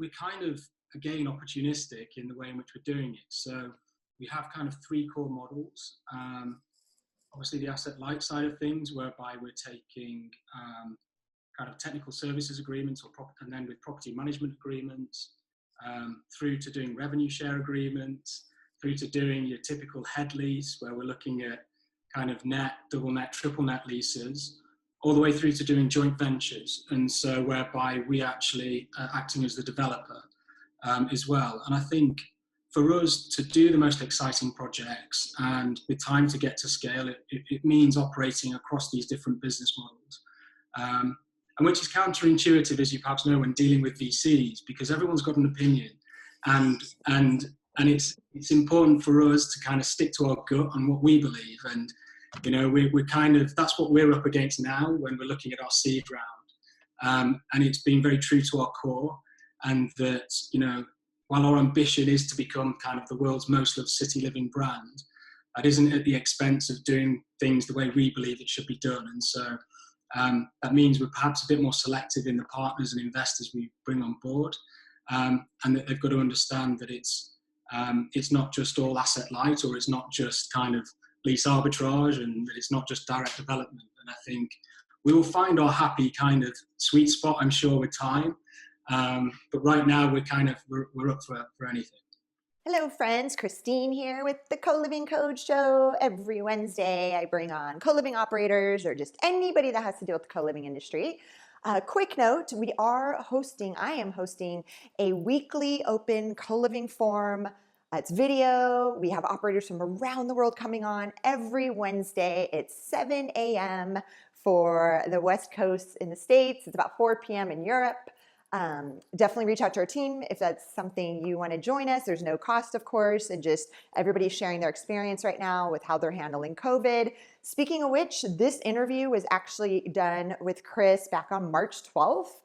we're kind of, again, opportunistic in the way in which we're doing it. So we have kind of three core models. Obviously, the asset light side of things, whereby we're taking kind of technical services agreements and then with property management agreements, through to doing revenue share agreements, through to doing your typical head lease, where we're looking at kind of net, double net, triple net leases, all the way through to doing joint ventures. And so whereby we actually acting as the developer as well. And I think for us to do the most exciting projects and with time to get to scale, it means operating across these different business models. And which is counterintuitive, as you perhaps know, when dealing with VCs, because everyone's got an opinion. And it's important for us to kind of stick to our gut on what we believe. And, you know, we're kind of, that's what we're up against now when we're looking at our seed round. And it's been very true to our core. And that, you know, while our ambition is to become kind of the world's most loved city living brand, that isn't at the expense of doing things the way we believe it should be done. And so that means we're perhaps a bit more selective in the partners and investors we bring on board, and that they've got to understand that it's not just all asset light, or it's not just kind of lease arbitrage, and that it's not just direct development. And I think we will find our happy kind of sweet spot, I'm sure, with time. But right now we're up for anything. Hello friends, Christine here with the Co-Living Code Show. Every Wednesday I bring on co-living operators or just anybody that has to deal with the co-living industry. Quick note, I am hosting a weekly open co-living forum. It's video. We have operators from around the world coming on every Wednesday. It's 7 a.m. for the West Coast in the States. It's about 4 p.m. in Europe. Definitely reach out to our team if that's something you want to join us. There's no cost, of course, and just everybody's sharing their experience right now with how they're handling COVID. Speaking of which, this interview was actually done with Chris back on March 12th.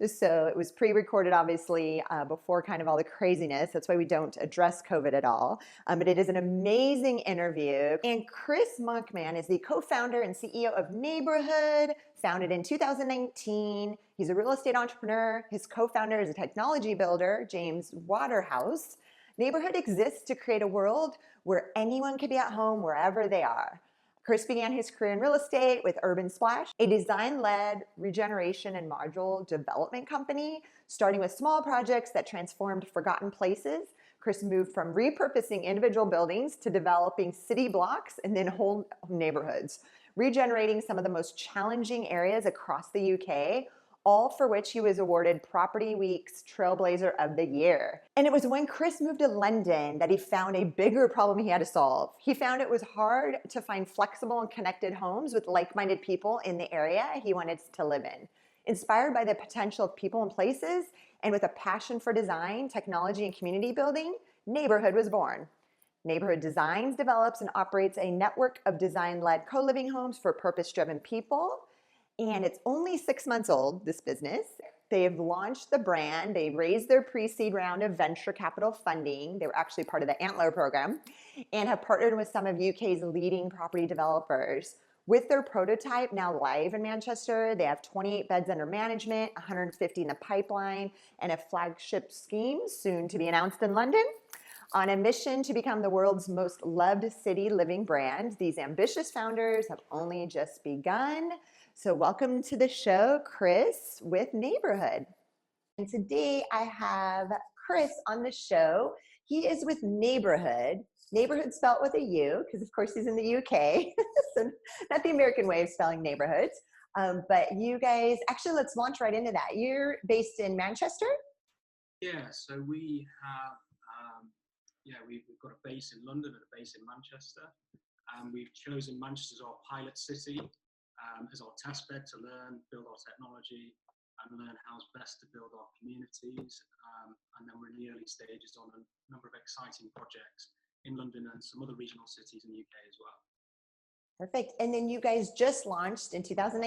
So it was pre-recorded, obviously, before kind of all the craziness. That's why we don't address COVID at all. But it is an amazing interview. And Chris Monkman is the co-founder and CEO of Neighbourhood, founded in 2019. He's a real estate entrepreneur. His co-founder is a technology builder, James Waterhouse. Neighbourhood exists to create a world where anyone can be at home wherever they are. Chris began his career in real estate with Urban Splash, a design-led regeneration and modular development company, starting with small projects that transformed forgotten places. Chris moved from repurposing individual buildings to developing city blocks and then whole neighborhoods, regenerating some of the most challenging areas across the UK, all for which he was awarded Property Weeks Trailblazer of the Year. And it was when Chris moved to London that he found a bigger problem he had to solve. He found it was hard to find flexible and connected homes with like-minded people in the area he wanted to live in. Inspired by the potential of people and places, and with a passion for design, technology, and community building, Neighbourhood was born. Neighbourhood designs, develops, and operates a network of design-led co-living homes for purpose-driven people. And it's only 6 months old, this business. They've launched the brand. They raised their pre-seed round of venture capital funding. They were actually part of the Antler program and have partnered with some of UK's leading property developers. With their prototype now live in Manchester, they have 28 beds under management, 150 in the pipeline, and a flagship scheme soon to be announced in London. On a mission to become the world's most loved city living brand, these ambitious founders have only just begun. So welcome to the show, Chris with Neighbourhood. And today I have Chris on the show. He is with Neighbourhood. Neighbourhood spelled with a U, because of course he's in the UK. So not the American way of spelling neighborhoods. But you guys, actually let's launch right into that. You're based in Manchester? Yeah, so we have, we've got a base in London and a base in Manchester. And we've chosen Manchester as our pilot city, as our test bed to learn, build our technology, and learn how's best to build our communities. And then we're in the early stages on a number of exciting projects in London and some other regional cities in the UK as well. Perfect. And then you guys just launched in 2018,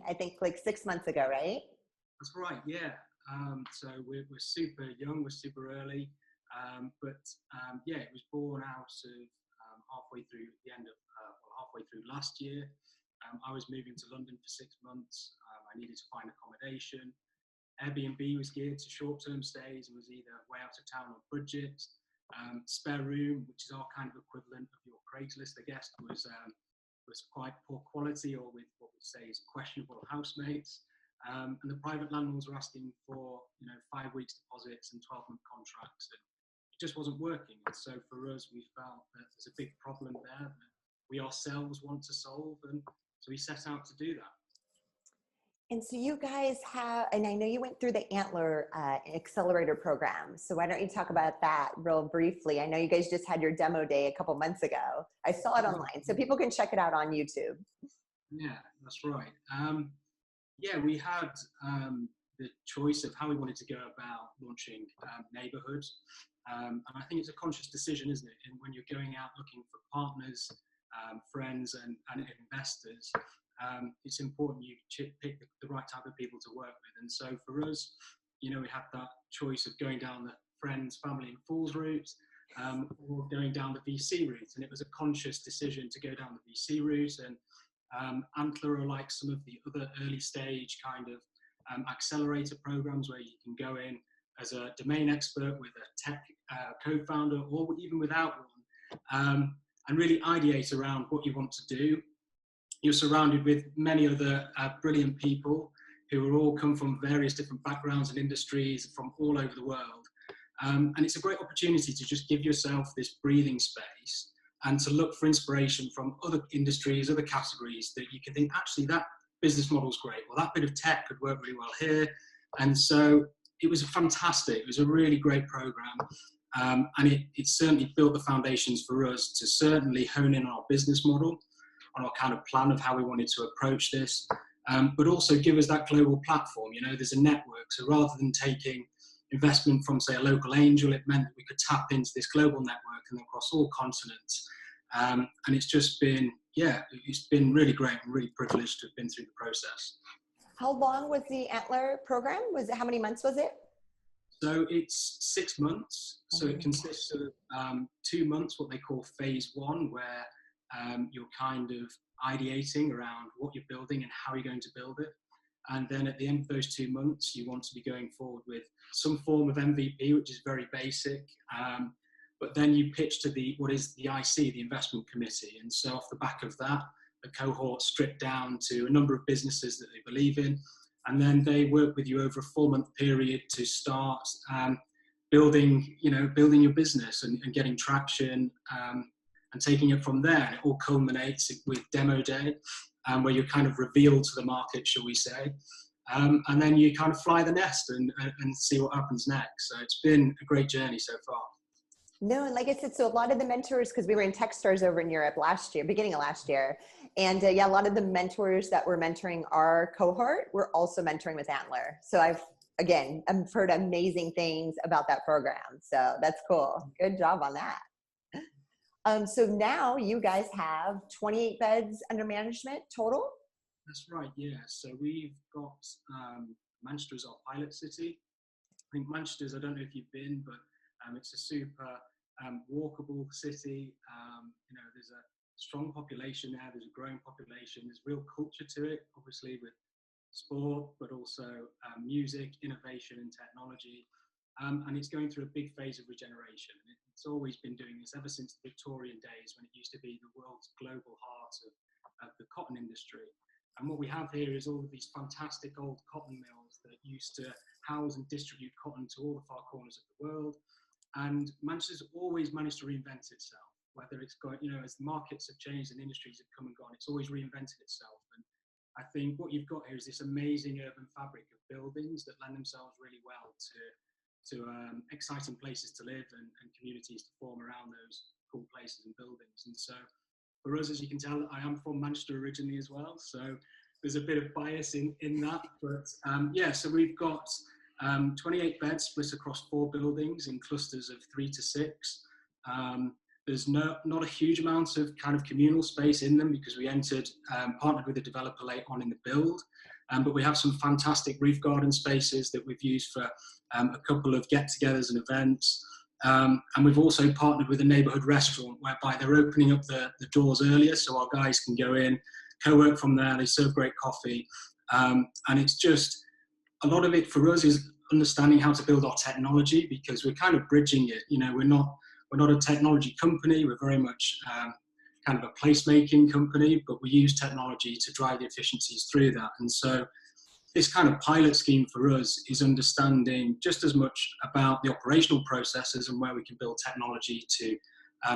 I think like 6 months ago, right? That's right, yeah. So we're super young, we're super early. It was born out of halfway through halfway through last year. I was moving to London for 6 months. I needed to find accommodation. Airbnb was geared to short-term stays and was either way out of town or budget. Spare room, which is our kind of equivalent of your Craigslist, I guess, was quite poor quality, or with what we say is questionable housemates. And the private landlords were asking for 5 weeks deposits and 12-month contracts, and it just wasn't working. And so for us, we felt that there's a big problem there that we ourselves want to solve, and so we set out to do that. And so you guys have, and I know you went through the Antler Accelerator program. So why don't you talk about that real briefly? I know you guys just had your demo day a couple months ago. I saw it online, so people can check it out on YouTube. Yeah, that's right. Yeah, we had the choice of how we wanted to go about launching Neighbourhood. And I think it's a conscious decision, isn't it? And when you're going out looking for partners, friends and investors, it's important you pick the right type of people to work with. And so for us, we had that choice of going down the friends, family and fools route, or going down the VC route. And it was a conscious decision to go down the VC route. And Antler are like some of the other early stage kind of accelerator programs where you can go in as a domain expert with a tech co-founder, or even without one, and really ideate around what you want to do. You're surrounded with many other brilliant people who all come from various different backgrounds and industries from all over the world. And it's a great opportunity to just give yourself this breathing space and to look for inspiration from other industries, other categories that you can think, actually, that business model's great, or that bit of tech could work really well here. And so it was fantastic. It was a really great program. And it certainly built the foundations for us to certainly hone in on our business model, on our kind of plan of how we wanted to approach this, but also give us that global platform. There's a network. So rather than taking investment from, say, a local angel, it meant that we could tap into this global network and across all continents. And it's just been, it's been really great. I'm really privileged to have been through the process. How long was the Antler program? How many months was it? So it's 6 months. So it consists of 2 months, what they call phase one, where you're kind of ideating around what you're building and how you're going to build it. And then at the end of those 2 months, you want to be going forward with some form of MVP, which is very basic. But then you pitch to what is the IC, the investment committee. And so off the back of that, the cohort stripped down to a number of businesses that they believe in. And then they work with you over a 4-month period to start building your business and getting traction and taking it from there. And it all culminates with demo day, where you're kind of revealed to the market, shall we say. And then you kind of fly the nest and see what happens next. So it's been a great journey so far. No, and like I said, so a lot of the mentors, because we were in Techstars over in Europe beginning of last year. And a lot of the mentors that were mentoring our cohort were also mentoring with Antler. So I've heard amazing things about that program. So that's cool. Good job on that. So now you guys have 28 beds under management total? That's right, yeah. So we've got Manchester as our pilot city. I think Manchester's, I don't know if you've been, but it's a super walkable city. There's a strong population there. There's a growing population. There's real culture to it, obviously with sport, but also music, innovation and technology. And it's going through a big phase of regeneration. It's always been doing this ever since the Victorian days, when it used to be the world's global heart of the cotton industry. And what we have here is all of these fantastic old cotton mills that used to house and distribute cotton to all the far corners of the world. And Manchester's always managed to reinvent itself, whether it's got, as the markets have changed and industries have come and gone, it's always reinvented itself. And I think what you've got here is this amazing urban fabric of buildings that lend themselves really well to exciting places to live and communities to form around those cool places and buildings. And so for us, as you can tell, I am from Manchester originally as well. So there's a bit of bias in that. But so we've got 28 beds split across 4 buildings in clusters of 3 to 6. There's not a huge amount of kind of communal space in them because we partnered with a developer late on in the build. But we have some fantastic roof garden spaces that we've used for a couple of get-togethers and events. And we've also partnered with a neighbourhood restaurant whereby they're opening up the doors earlier so our guys can go in, co-work from there. They serve great coffee. And it's just a lot of it for us is understanding how to build our technology, because we're kind of bridging it. You know, we're not a technology company. We're very much kind of a placemaking company, but we use technology to drive the efficiencies through that. And so this kind of pilot scheme for us is understanding just as much about the operational processes and where we can build technology to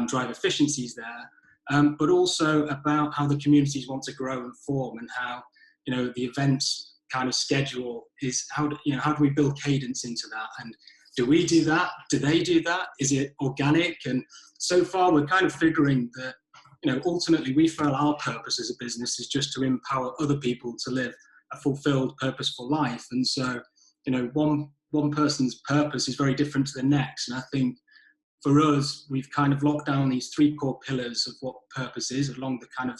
drive efficiencies there, but also about how the communities want to grow and form, and how, you know, the events kind of schedule is, how do we build cadence into that? And do we do that? Do they do that? Is it organic? And so far we're kind of figuring that, you know, ultimately we feel our purpose as a business is just to empower other people to live a fulfilled, purposeful life. And so, you know, one person's purpose is very different to the next. And I think for us, we've kind of locked down these three core pillars of what purpose is, along the kind of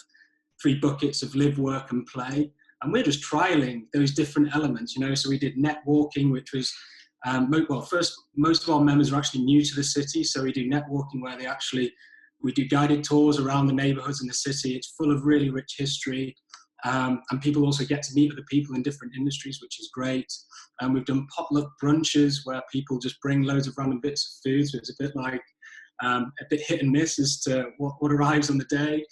three buckets of live, work, and play. And we're just trialing those different elements, you know. So we did networking, which was, first, most of our members are actually new to the city. So we do networking where we do guided tours around the neighbourhoods in the city. It's full of really rich history. And people also get to meet other people in different industries, which is great. And we've done potluck brunches where people just bring loads of random bits of food. So it's a bit like a bit hit and miss as to what arrives on the day.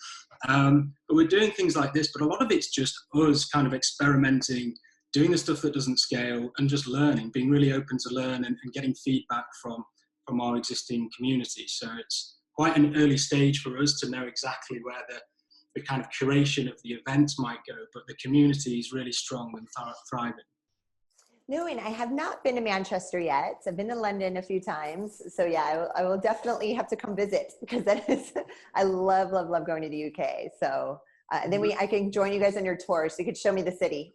But we're doing things like this, but a lot of it's just us kind of experimenting, doing the stuff that doesn't scale, and just learning, being really open to learn and getting feedback from our existing community. So it's quite an early stage for us to know exactly where the kind of curation of the events might go, but the community is really strong and thriving. No, and I have not been to Manchester yet. I've been to London a few times. So yeah, I will definitely have to come visit, because I love going to the UK. So then I can join you guys on your tour, so you could show me the city.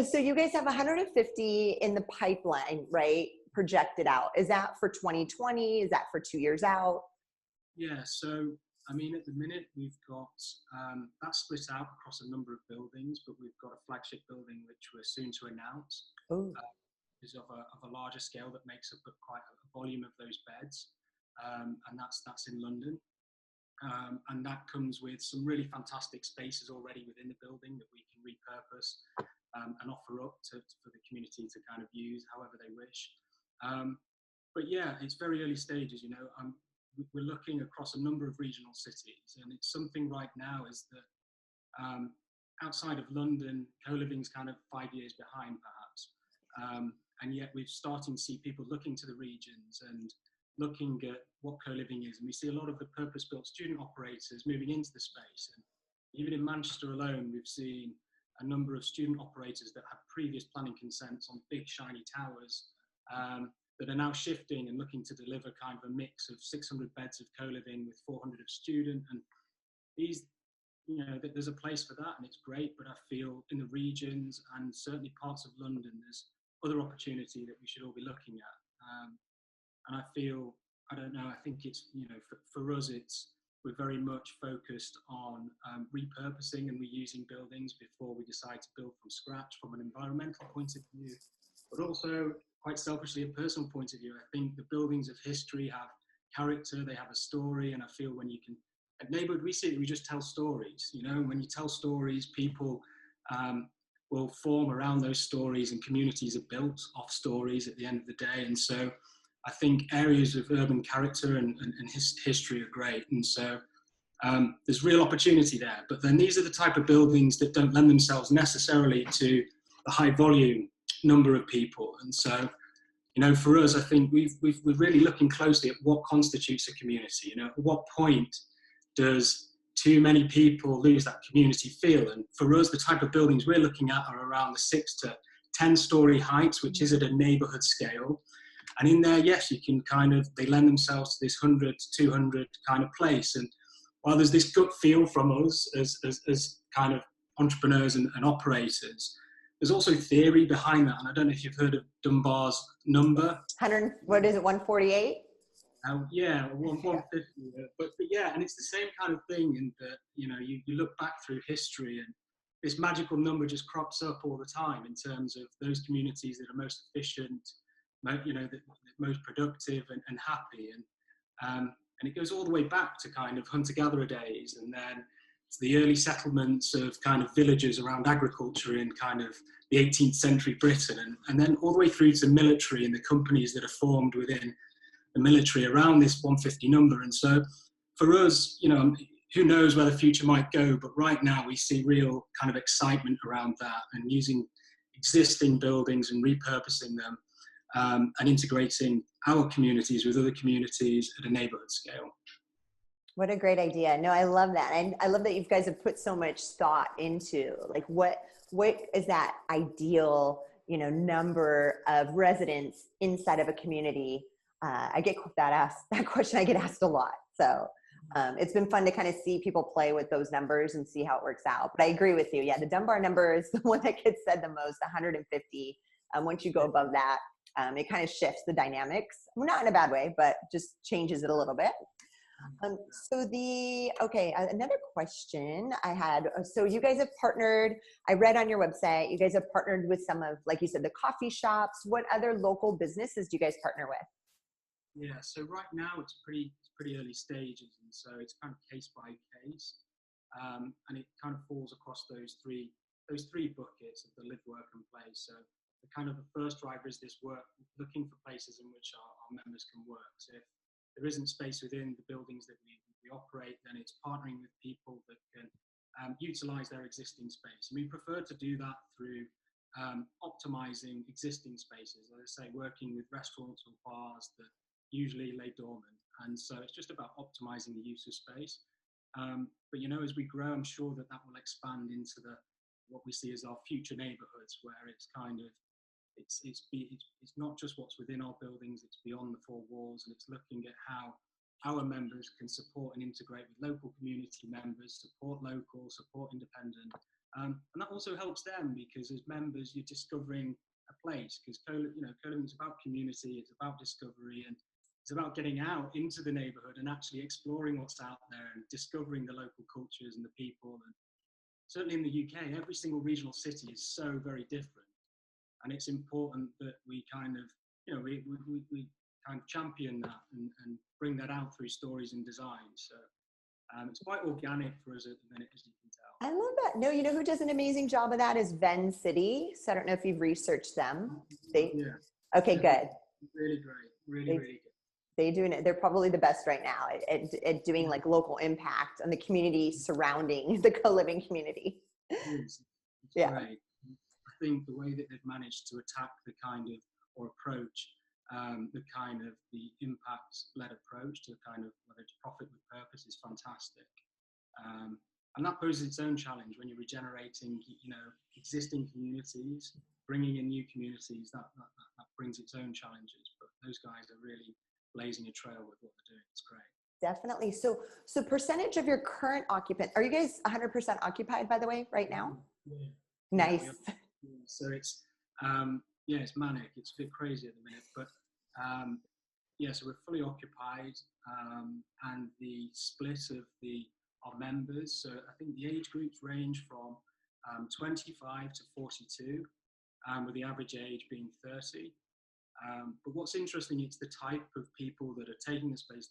So you guys have 150 in the pipeline, right? Projected out. Is that for 2020? Is that for 2 years out? Yeah, so I mean, at the minute we've got that split out across a number of buildings, but we've got a flagship building which we're soon to announce. Is of a larger scale that makes up quite a volume of those beds, and that's in London. And that comes with some really fantastic spaces already within the building that we can repurpose and offer up for the community to kind of use however they wish. But yeah, it's very early stages, you know. We're looking across a number of regional cities, and it's something right now is that outside of London, co-living's kind of 5 years behind perhaps, and yet we're starting to see people looking to the regions and looking at what co-living is, and we see a lot of the purpose-built student operators moving into the space. And even in Manchester alone, we've seen a number of student operators that have previous planning consents on big shiny towers that are now shifting and looking to deliver kind of a mix of 600 beds of co-living with 400 of student. And these, you know, there's a place for that, and it's great, but I feel in the regions and certainly parts of London, there's other opportunity that we should all be looking at. And I feel, I don't know, I think it's, you know, for us, we're very much focused on repurposing and reusing buildings before we decide to build from scratch from an environmental point of view, but also quite selfishly a personal point of view. I think the buildings of history have character, they have a story, and I feel when you can, at Neighbourhood, we just tell stories, you know. When you tell stories, people will form around those stories, and communities are built off stories at the end of the day. And so I think areas of urban character and history are great. And so there's real opportunity there. But then these are the type of buildings that don't lend themselves necessarily to the high volume number of people. And so, you know, for us, I think we're really looking closely at what constitutes a community. You know, at what point does too many people lose that community feel? And for us, the type of buildings we're looking at are around the 6 to 10 story heights, which is at a neighbourhood scale. And in there, yes, you can they lend themselves to this 100 to 200 kind of place. And while there's this gut feel from us as kind of entrepreneurs and operators, there's also theory behind that. And I don't know if you've heard of Dunbar's number. 100, what is it, 148? Yeah, 150. But yeah, and it's the same kind of thing in that, you know, you look back through history and this magical number just crops up all the time in terms of those communities that are most efficient, you know, the most productive and happy. And it goes all the way back to kind of hunter-gatherer days, and then the early settlements of kind of villages around agriculture in kind of the 18th century Britain, and then all the way through to military and the companies that are formed within the military around this 150 number. And so for us, who knows where the future might go, but right now we see real kind of excitement around that and using existing buildings and repurposing them and integrating our communities with other communities at a neighborhood scale. What a great idea. No, I love that. And I love that you guys have put so much thought into like what is that ideal, number of residents inside of a community. I get that question I get asked a lot. So it's been fun to kind of see people play with those numbers and see how it works out. But I agree with you. Yeah, the Dunbar number is the one that gets said the most, 150. Once you go above that, it kind of shifts the dynamics. Well, not in a bad way, but just changes it a little bit. Another question I had. So you guys have partnered, I read on your website, you guys have partnered with some of, like you said, the coffee shops. What other local businesses do you guys partner with? Yeah, so right now it's pretty early stages, and so it's kind of case by case, and it kind of falls across those three buckets of the live, work, and play. So the first driver is this work, looking for places in which our members can work. So if there isn't space within the buildings that we operate, then it's partnering with people that can utilize their existing space. And we prefer to do that through optimizing existing spaces, as I say, working with restaurants or bars that usually lay dormant. And so it's just about optimizing the use of space. But as we grow, I'm sure that will expand into what we see as our future neighborhoods, where it's kind of, it's not just what's within our buildings, it's beyond the four walls, and it's looking at how our members can support and integrate with local community members, support local, support independent. And that also helps them, because as members, you're discovering a place, because co-living is about community, it's about discovery, and it's about getting out into the neighborhood and actually exploring what's out there and discovering the local cultures and the people. And certainly in the UK, every single regional city is so very different. And it's important that we kind of, we kind of champion that and bring that out through stories and design. So it's quite organic for us at the minute, as you can tell. I love that. No, who does an amazing job of that is Venn City. So I don't know if you've researched them. Okay, good. Really great. Really good. They're probably the best right now at doing like local impact on the community surrounding the co-living community. It's great. I think the way that they've managed to attack the kind of, or approach the impact-led approach to kind of whether it's profit with purpose is fantastic. And that poses its own challenge when you're regenerating, existing communities, bringing in new communities. That brings its own challenges. But those guys are really blazing a trail with what they're doing. It's great. Definitely. So percentage of your current occupant, are you guys 100% occupied, by the way, right now? Yeah. Nice. Yeah. So it's it's manic. It's a bit crazy at the minute, but so we're fully occupied, and the split of our members. So I think the age groups range from 25 to 42, with the average age being 30. But what's interesting, it's the type of people that are taking the space.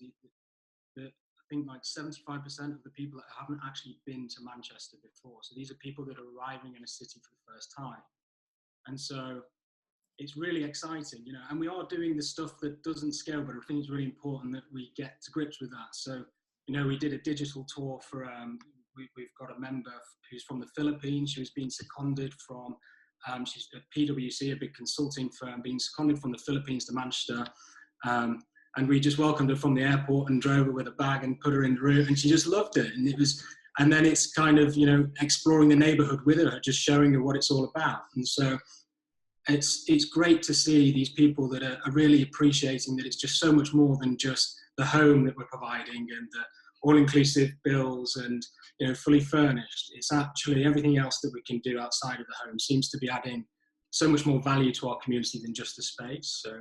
I think like 75% of the people that haven't actually been to Manchester before. So these are people that are arriving in a city for the first time. And so it's really exciting, and we are doing the stuff that doesn't scale, but I think it's really important that we get to grips with that. So, we did a digital tour for, we've got a member who's from the Philippines. She was being seconded from, she's at PwC, a big consulting firm, being seconded from the Philippines to Manchester. And we just welcomed her from the airport and drove her with a bag and put her in the room, and she just loved it. And then it's kind of, exploring the neighborhood with her, just showing her what it's all about. And so it's great to see these people that are really appreciating that it's just so much more than just the home that we're providing and the all-inclusive bills and, fully furnished. It's actually everything else that we can do outside of the home seems to be adding so much more value to our community than just the space. So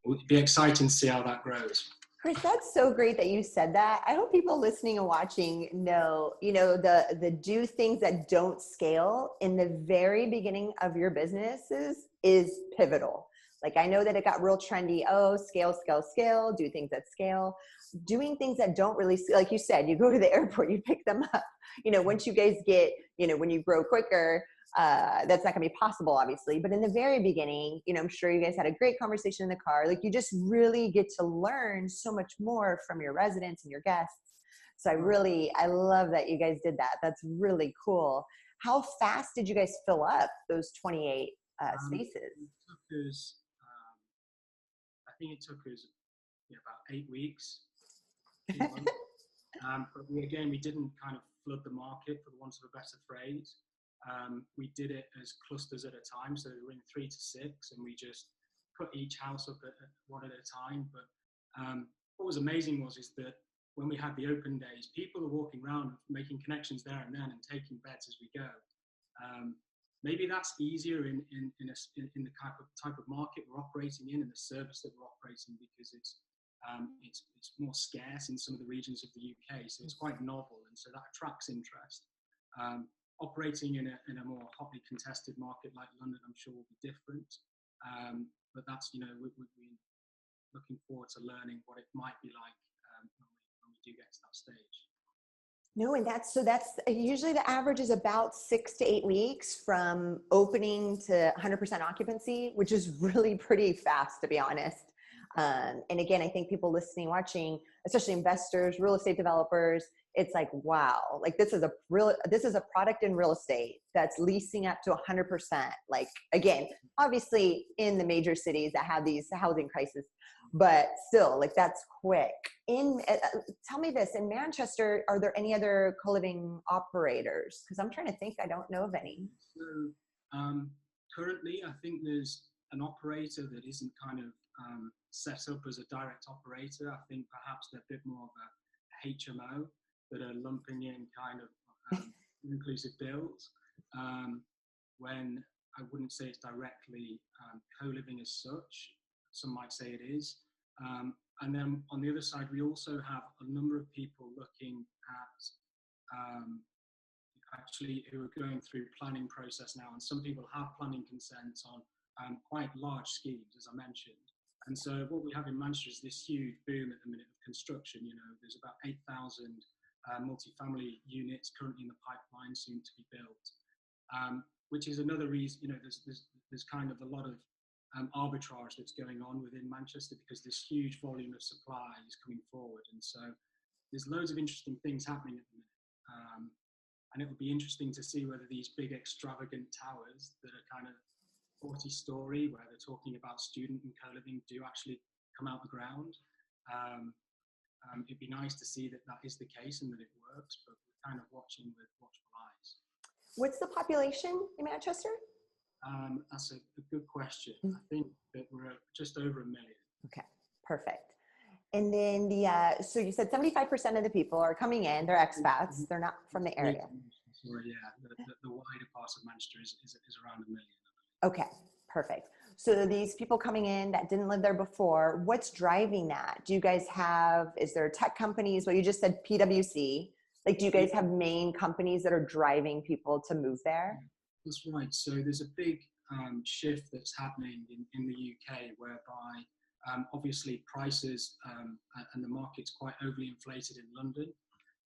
it'll be exciting to see how that grows. Chris, that's so great that you said that. I hope people listening and watching know, the do things that don't scale in the very beginning of your businesses is pivotal. Like, I know that it got real trendy. Oh, scale, scale, scale, do things at scale. Doing things that don't really, like you said, you go to the airport, you pick them up. You know, once you guys get, you know, when you grow quicker, that's not gonna be possible, obviously. But in the very beginning, you know, I'm sure you guys had a great conversation in the car. Like, you just really get to learn so much more from your residents and your guests. So I love that you guys did that. That's really cool. How fast did you guys fill up those 28 spaces? I think it took us about 8 weeks. But we didn't kind of flood the market, for the want of a better phrase. We did it as clusters at a time, so we were in 3 to 6, and we just put each house up at one at a time. But what was amazing is that when we had the open days, people are walking around making connections there and then and taking beds as we go. Maybe that's easier in the type of market we're operating in and the service that we're operating, because it's more scarce in some of the regions of the UK, so it's quite novel, and so that attracts interest. Operating in a more hotly contested market like London, I'm sure will be different, but that's, we're looking forward to learning what it might be like when we do get to that stage. No, and that's usually the average is about 6 to 8 weeks from opening to 100% occupancy, which is really pretty fast, to be honest. And again, I think people listening, watching, especially investors, real estate developers, it's like, wow, like this is a product in real estate that's leasing up to 100%. Like, again, obviously in the major cities that have these housing crises, but still, like, that's quick. Tell me this, in Manchester, are there any other co-living operators? Because I'm trying to think, I don't know of any. So currently, I think there's an operator that isn't kind of set up as a direct operator. I think perhaps they're a bit more of a HMO that are lumping in kind of inclusive bills, when I wouldn't say it's directly co-living as such. Some might say it is. And then on the other side, we also have a number of people looking at actually who are going through planning process now, and some people have planning consent on quite large schemes, as I mentioned. And so what we have in Manchester is this huge boom at the minute of construction. There's about 8,000 multifamily units currently in the pipeline, soon to be built, which is another reason, there's kind of a lot of arbitrage that's going on within Manchester, because this huge volume of supply is coming forward. And so there's loads of interesting things happening at the minute. And it will be interesting to see whether these big extravagant towers that are kind of 40-story, where they're talking about student and co-living, do actually come out the ground. It'd be nice to see that is the case and that it works, but we're kind of watching with watchful eyes. What's the population in Manchester? That's a good question. I think that we're just over 1 million. Okay, perfect. And then so you said 75% of the people are coming in, they're expats, they're not from the area. Sorry, yeah, the wider part of Manchester is around 1 million. Okay, perfect. So these people coming in that didn't live there before, what's driving that? Do you guys is there tech companies? Well, you just said PwC. Like, do you guys have main companies that are driving people to move there? That's right. So there's a big shift that's happening in the UK, whereby obviously prices and the market's quite overly inflated in London.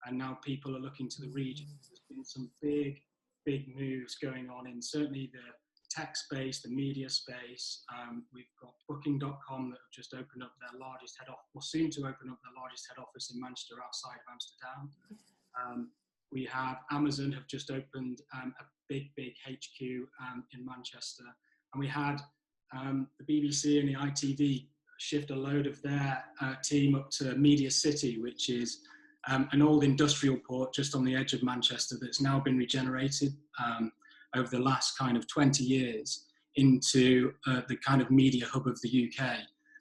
And now people are looking to the region. There's been some big moves going on in certainly the tech space, the media space. We've got Booking.com that have just opened up their largest head office, or soon to open up their largest head office in Manchester, outside of Amsterdam. We have Amazon have just opened a big HQ in Manchester. And we had the BBC and the ITV shift a load of their team up to Media City, which is an old industrial port just on the edge of Manchester that's now been regenerated over the last kind of 20 years into the kind of media hub of the UK.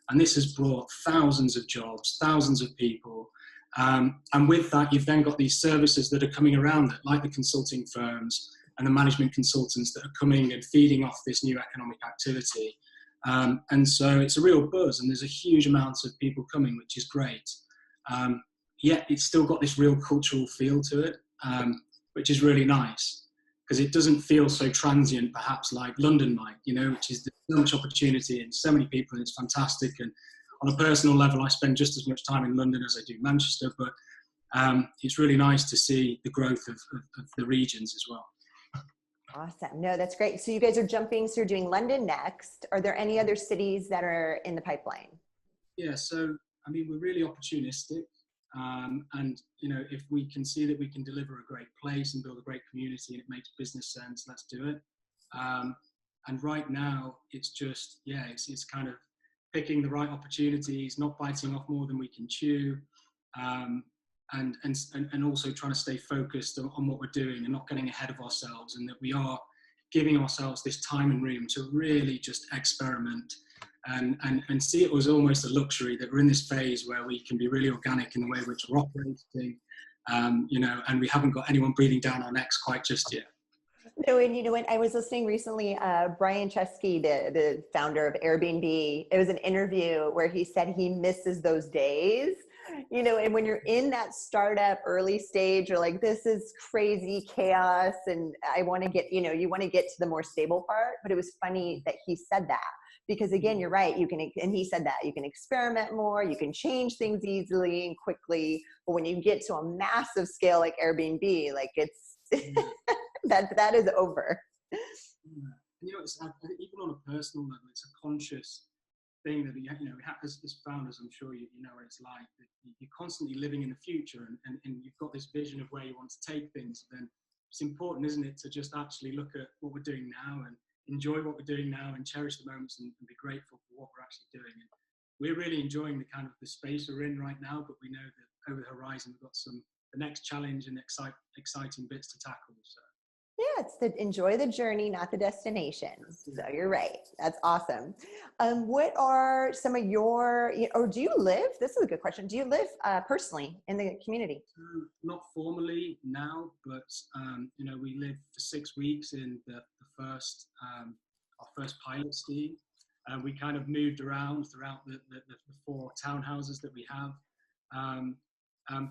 And this has brought thousands of jobs, thousands of people. And with that, you've then got these services that are coming around it, like the consulting firms and the management consultants that are coming and feeding off this new economic activity. And so it's a real buzz, and there's a huge amount of people coming, which is great. Yet it's still got this real cultural feel to it, which is really nice. because it doesn't feel so transient, perhaps like London might, you know, which is so much opportunity and so many people, and it's fantastic. And on a personal level, I spend just as much time in London as I do Manchester, but it's really nice to see the growth of the regions as well. Awesome. No, that's great. So you guys are jumping, so you're doing London next. Are there any other cities that are in the pipeline? Yeah, so, I mean, we're really opportunistic. And, you know, if we can see that we can deliver a great place and build a great community and it makes business sense, let's do it. And right now, it's just, yeah, it's kind of picking the right opportunities, not biting off more than we can chew. And also trying to stay focused on what we're doing and not getting ahead of ourselves, and that we are giving ourselves this time and room to really just experiment and see it as almost a luxury that we're in this phase where we can be really organic in the way in which we're operating, you know, and we haven't got anyone breathing down our necks quite just yet. No, and you know what? I was listening recently, Brian Chesky, the founder of Airbnb, it was an interview where he said he misses those days, you know, and when you're in that startup early stage, you're like, this is crazy chaos. And I want to get, you know, you want to get to the more stable part, but it was funny that he said that. Because again, you're right, you can, and he said that, you can experiment more, you can change things easily and quickly, but when you get to a massive scale like Airbnb, like it's, that is over. Yeah. You know, I think even on a personal level, it's a conscious thing that, you know, as founders, I'm sure you know what it's like, that you're constantly living in the future and you've got this vision of where you want to take things. Then it's important, isn't it, to just actually look at what we're doing now and enjoy what we're doing now and cherish the moments and be grateful for what we're actually doing. And we're really enjoying the kind of the space we're in right now, but we know that over the horizon, we've got the next challenge and exciting bits to tackle. So. Yeah, it's enjoy the journey, not the destination. So you're right. That's awesome. What are some of your, or do you live, this is a good question, do you live personally in the community? Not formally now, but, you know, we lived for 6 weeks in the first, our first pilot scheme. We kind of moved around throughout the 4 townhouses that we have.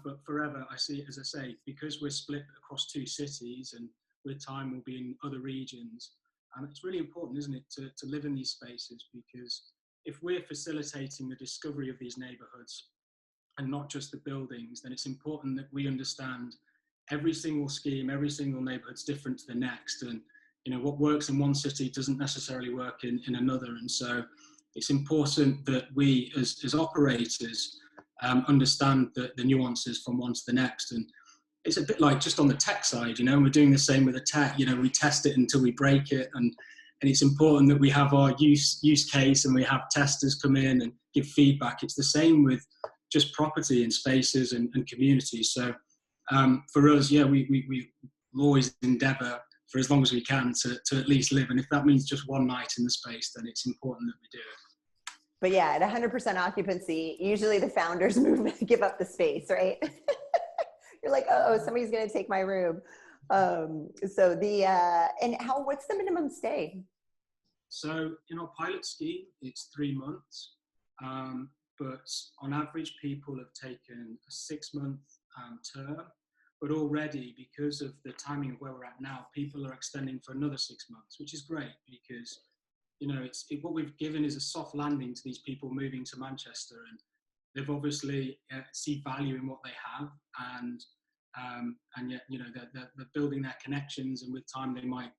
But forever, I see it, as I say, because we're split across 2 cities and with time we'll be in other regions. It's really important, isn't it, to live in these spaces, because if we're facilitating the discovery of these neighbourhoods and not just the buildings, then it's important that we understand every single scheme, every single neighbourhood's different to the next. And, you know, what works in one city doesn't necessarily work in another. And so it's important that we as operators understand the nuances from one to the next. And it's a bit like just on the tech side, you know, we're doing the same with the tech, you know, we test it until we break it. And it's important that we have our use case and we have testers come in and give feedback. It's the same with just property and spaces and communities. So for us, yeah, we always endeavour for as long as we can to at least live. And if that means just one night in the space, then it's important that we do it. But yeah, at 100% occupancy, usually the founders give up the space, right? You're like, oh, somebody's going to take my room. So and what's the minimum stay? So in our pilot scheme, it's 3 months. But on average, people have taken a 6-month term. But already, because of the timing of where we're at now, people are extending for another 6 months, which is great because, you know, what we've given is a soft landing to these people moving to Manchester, and they've obviously see value in what they have, and yet, you know, they're building their connections, and with time they might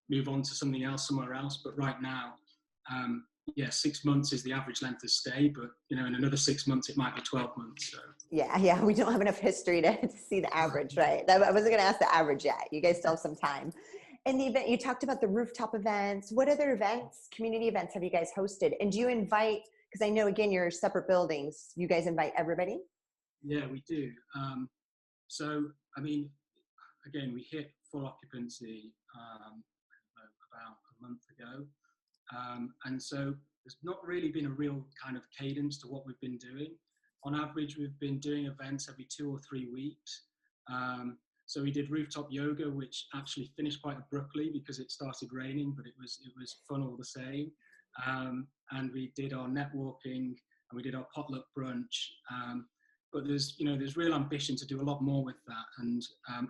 move on to something else somewhere else. But right now, 6 months is the average length of stay, but, you know, in another 6 months it might be 12 months. So. Yeah, we don't have enough history to see the average, right? I wasn't going to ask the average yet. You guys still have some time. And the event, you talked about the rooftop events. What other events, community events have you guys hosted? And do you invite, because I know, again, you're separate buildings, you guys invite everybody? Yeah, we do. So, I mean, again, we hit full occupancy about a month ago. And so there's not really been a real kind of cadence to what we've been doing. On average, we've been doing events every 2 or 3 weeks. So we did rooftop yoga, which actually finished quite abruptly because it started raining, but it was fun all the same. And we did our networking and we did our potluck brunch. But there's real ambition to do a lot more with that. And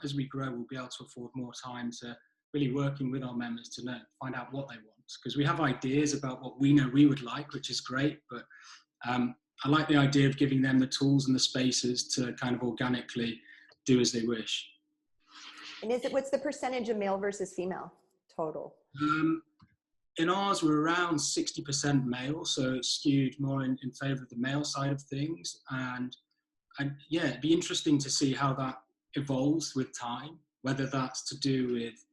as we grow, we'll be able to afford more time to really working with our members to find out what they want, because we have ideas about what we know we would like, which is great, but I like the idea of giving them the tools and the spaces to kind of organically do as they wish. And what's the percentage of male versus female total? In ours, we're around 60% male, so it's skewed more in favour of the male side of things. And yeah, it'd be interesting to see how that evolves with time, whether that's to do with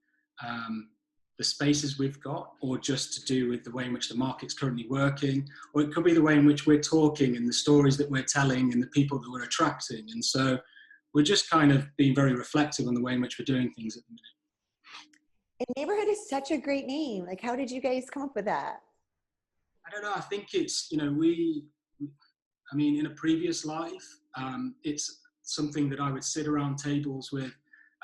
the spaces we've got, or just to do with the way in which the market's currently working, or it could be the way in which we're talking and the stories that we're telling and the people that we're attracting. And so we're just kind of being very reflective on the way in which we're doing things at the minute. And Neighborhood is such a great name. Like, how did you guys come up with that? I don't know. I think it's, in a previous life, it's something that I would sit around tables with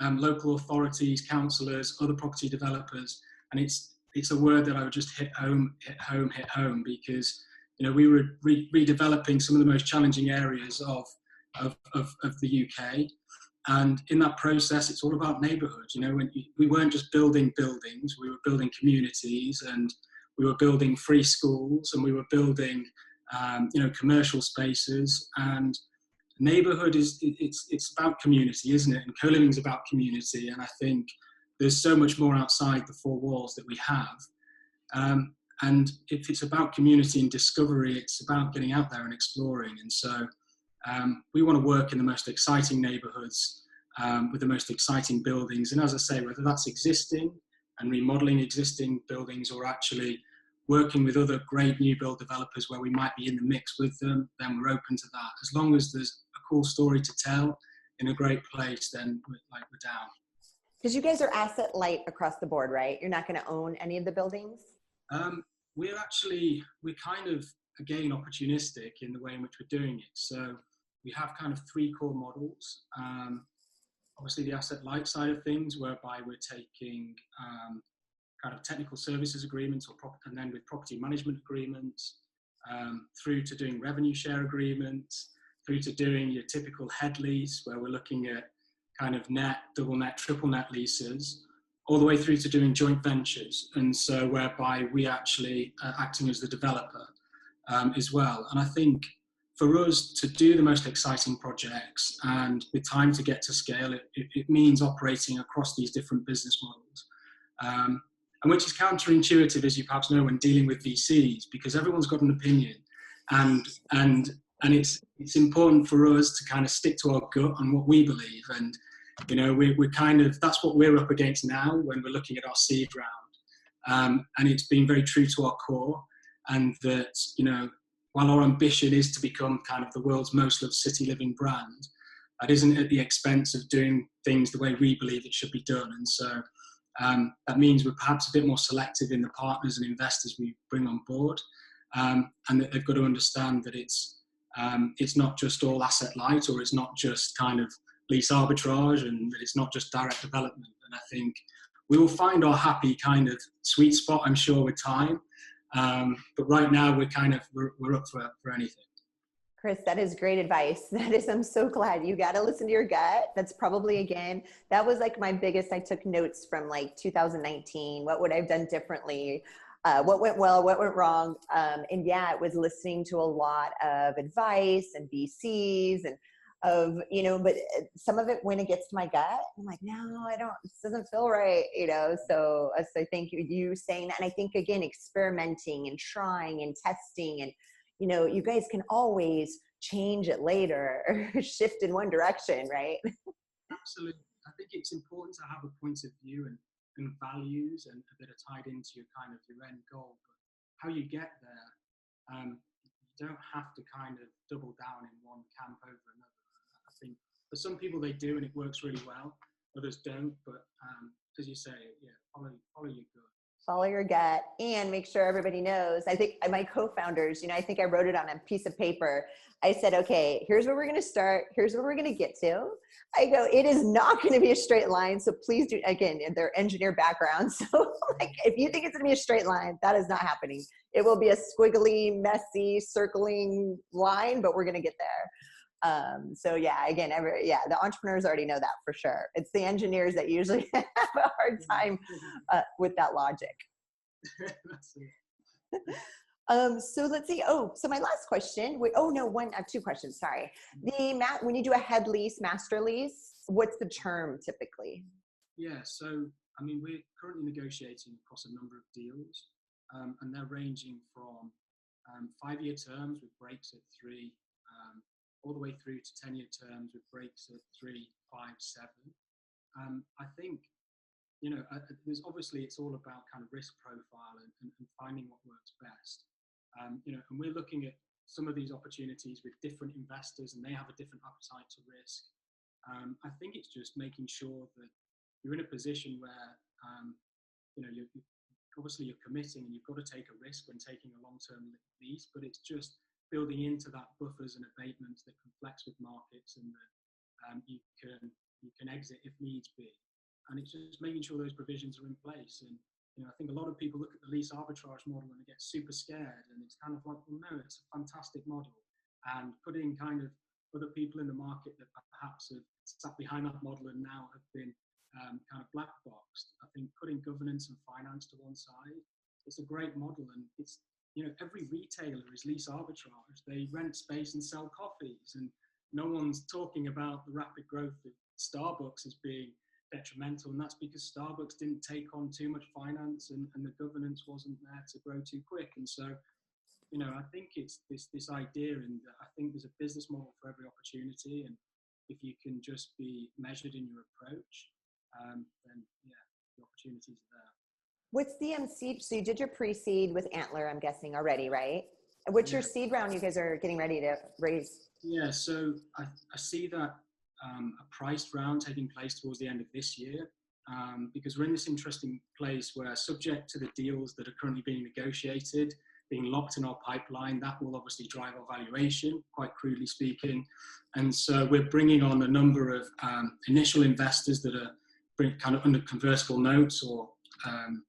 local authorities, councillors, other property developers, and it's a word that I would just hit home, because, we were redeveloping some of the most challenging areas of the UK. And in that process, it's all about neighbourhood. We weren't just building buildings, we were building communities, and we were building free schools, and we were building, commercial spaces. And neighbourhood it's about community, isn't it? And co-living is about community. And I think there's so much more outside the four walls that we have. And if it's about community and discovery, it's about getting out there and exploring. And so we want to work in the most exciting neighbourhoods with the most exciting buildings. And as I say, whether that's existing and remodelling existing buildings, or actually working with other great new build developers where we might be in the mix with them, then we're open to that. As long as there's a cool story to tell in a great place, then we're down. Because you guys are asset light across the board, right? You're not going to own any of the buildings? We're kind of, again, opportunistic in the way in which we're doing it. So we have kind of three core models. Obviously the asset light side of things, whereby we're taking kind of technical services agreements, and then with property management agreements, through to doing revenue share agreements, through to doing your typical head lease, where we're looking at kind of net, double net, triple net leases, all the way through to doing joint ventures. And so whereby we actually are acting as the developer as well. And I think for us to do the most exciting projects, and with time to get to scale, it means operating across these different business models. And which is counterintuitive, as you perhaps know, when dealing with VCs, because everyone's got an opinion, and it's important for us to kind of stick to our gut on what we believe. And we're kind of, that's what we're up against now when we're looking at our seed round, and it's been very true to our core. And that, while our ambition is to become kind of the world's most loved city living brand, that isn't at the expense of doing things the way we believe it should be done. And so that means we're perhaps a bit more selective in the partners and investors we bring on board, and that they've got to understand that it's not just all asset light, or it's not just kind of lease arbitrage, and that it's not just direct development. And I think we will find our happy kind of sweet spot, I'm sure, with time. But right now we're up for anything. Chris, that is great advice. I'm so glad you got to listen to your gut. That's probably, again, that was like my biggest, I took notes from like 2019. What would I have done differently? What went well, what went wrong? And yeah, it was listening to a lot of advice and VCs and but some of it, when it gets to my gut, I'm like, no, this doesn't feel right, So I think you saying that, and I think, again, experimenting and trying and testing, and you guys can always change it later or shift in one direction, right? Absolutely. I think it's important to have a point of view and values, and that are tied into your kind of your end goal. But how you get there, you don't have to kind of double down in one camp over another. I think for some people they do, and it works really well. Others don't. But as you say, yeah, follow your gut. Follow your gut, and make sure everybody knows. I think my co-founders, I think I wrote it on a piece of paper. I said, okay, here's where we're going to start. Here's where we're going to get to. I go, it is not going to be a straight line. So please do, again, their engineer background. So like, if you think it's going to be a straight line, that is not happening. It will be a squiggly, messy, circling line, but we're going to get there. So yeah, again, the entrepreneurs already know that for sure. It's the engineers that usually have a hard time with that logic. That's it. So let's see. Oh, so my last question. Two questions. Sorry. When you do a head lease, master lease, what's the term typically? Yeah, so I mean, we're currently negotiating across a number of deals, and they're ranging from 5-year terms with breaks at 3, all the way through to 10-year terms with breaks at 3, 5, 7. I think, there's obviously, it's all about kind of risk profile and finding what works best. And we're looking at some of these opportunities with different investors, and they have a different appetite to risk. I think it's just making sure that you're in a position where, you're committing and you've got to take a risk when taking a long-term lease, but it's just building into that buffers and abatements that can flex with markets, and that you can exit if needs be. And it's just making sure those provisions are in place. And I think a lot of people look at the lease arbitrage model and they get super scared, and it's kind of like, well, no, it's a fantastic model. And putting kind of other people in the market that perhaps have sat behind that model and now have been kind of black boxed, I think putting governance and finance to one side, it's a great model. And it's, every retailer is lease arbitrage. They rent space and sell coffees, and no one's talking about the rapid growth of Starbucks as being detrimental, and that's because Starbucks didn't take on too much finance, and the governance wasn't there to grow too quick. And so, I think it's this idea, and I think there's a business model for every opportunity, and if you can just be measured in your approach, then yeah, the opportunities are there. What's the seed? So you did your pre-seed with Antler, I'm guessing already, right? What's your seed round you guys are getting ready to raise? Yeah, so I see that a priced round taking place towards the end of this year, because we're in this interesting place where, subject to the deals that are currently being negotiated, being locked in our pipeline, that will obviously drive our valuation, quite crudely speaking. And so we're bringing on a number of initial investors that are kind of under convertible notes or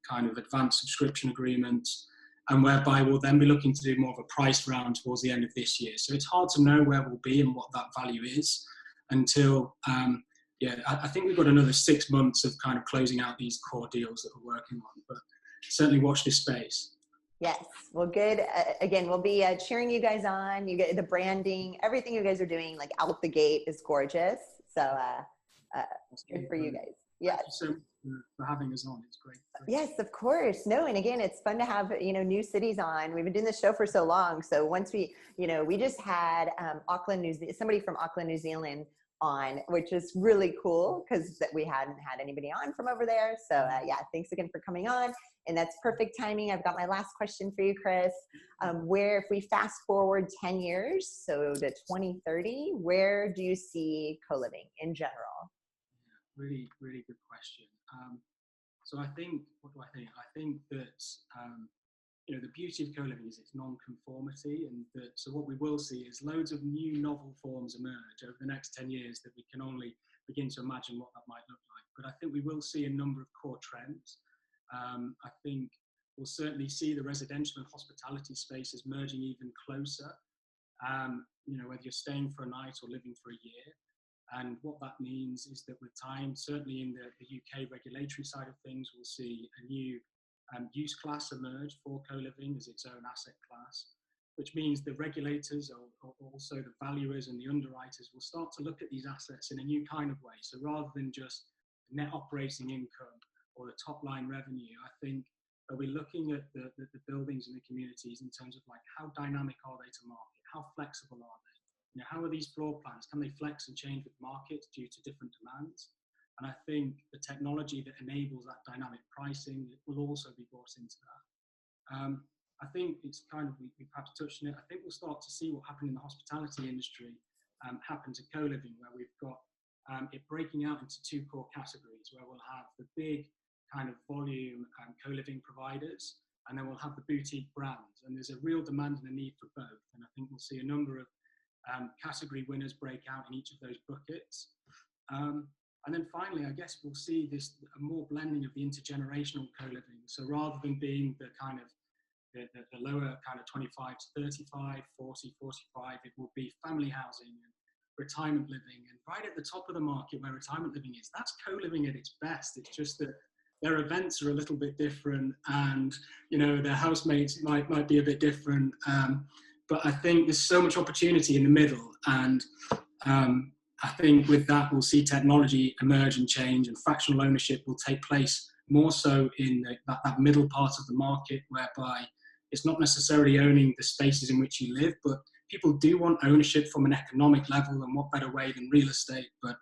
kind of advanced subscription agreements, and whereby we'll then be looking to do more of a price round towards the end of this year. So it's hard to know where we'll be and what that value is until, I think we've got another 6 months of kind of closing out these core deals that we're working on, but certainly watch this space. Yes, well, good. Again, we'll be cheering you guys on. You get the branding, everything you guys are doing, like out the gate, is gorgeous. So good for you guys. Yes. Thank you so much for having us on. It's great. Yes, of course. No, and again, it's fun to have, new cities on. We've been doing this show for so long. So once we just had somebody from Auckland, New Zealand on, which is really cool because we hadn't had anybody on from over there. So thanks again for coming on. And that's perfect timing. I've got my last question for you, Chris. Where, if we fast forward 10 years, so to 2030, where do you see co-living in general? Really, really good question. So I think, what do I think? I think that, the beauty of co-living is its non-conformity, and so what we will see is loads of new novel forms emerge over the next 10 years that we can only begin to imagine what that might look like. But I think we will see a number of core trends. I think we'll certainly see the residential and hospitality spaces merging even closer, whether you're staying for a night or living for a year. And what that means is that with time, certainly in the UK regulatory side of things, we'll see a new use class emerge for co-living as its own asset class, which means the regulators or also the valuers and the underwriters will start to look at these assets in a new kind of way. So rather than just net operating income or the top line revenue, I think they'll be looking at the buildings and the communities in terms of like, how dynamic are they to market? How flexible are they? How are these floor plans? Can they flex and change with markets due to different demands? And I think the technology that enables that dynamic pricing will also be brought into that. I think it's kind of, we perhaps touched on it, I think we'll start to see what happened in the hospitality industry happen to co-living, where we've got it breaking out into 2 core categories, where we'll have the big kind of volume co-living providers, and then we'll have the boutique brands. And there's a real demand and a need for both. And I think we'll see a number of category winners break out in each of those buckets. And then finally, I guess we'll see a more blending of the intergenerational co-living. So rather than being the kind of the lower kind of 25 to 35, 40, 45, it will be family housing and retirement living. And right at the top of the market where retirement living is, that's co-living at its best. It's just that their events are a little bit different, and their housemates might be a bit different. But I think there's so much opportunity in the middle, and I think with that we'll see technology emerge and change, and fractional ownership will take place more so in that middle part of the market, whereby it's not necessarily owning the spaces in which you live, but people do want ownership from an economic level, and what better way than real estate. But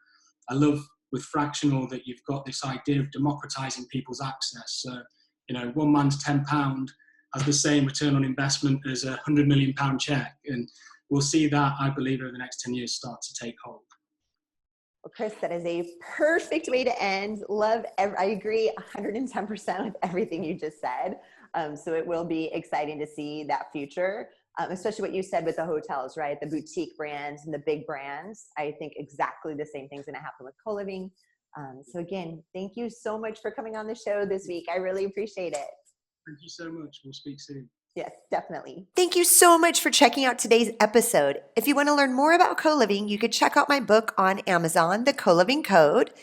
I love with fractional that you've got this idea of democratizing people's access. So, one man's £10 has the same return on investment as a £100 million check. And we'll see that, I believe, over the next 10 years start to take hold. Well, Chris, that is a perfect way to end. I agree 110% with everything you just said. So it will be exciting to see that future, especially what you said with the hotels, right? The boutique brands and the big brands. I think exactly the same thing's going to happen with co-living. So again, thank you so much for coming on the show this week. I really appreciate it. Thank you so much. We'll speak soon. Yes, definitely. Thank you so much for checking out today's episode. If you want to learn more about co-living, you could check out my book on Amazon, The Co-Living Code.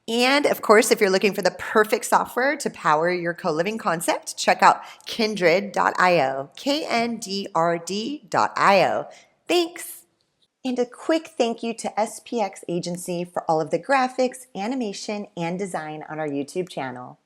And of course, if you're looking for the perfect software to power your co-living concept, check out kindred.io, KNDRD.io. Thanks. And a quick thank you to SPX Agency for all of the graphics, animation, and design on our YouTube channel.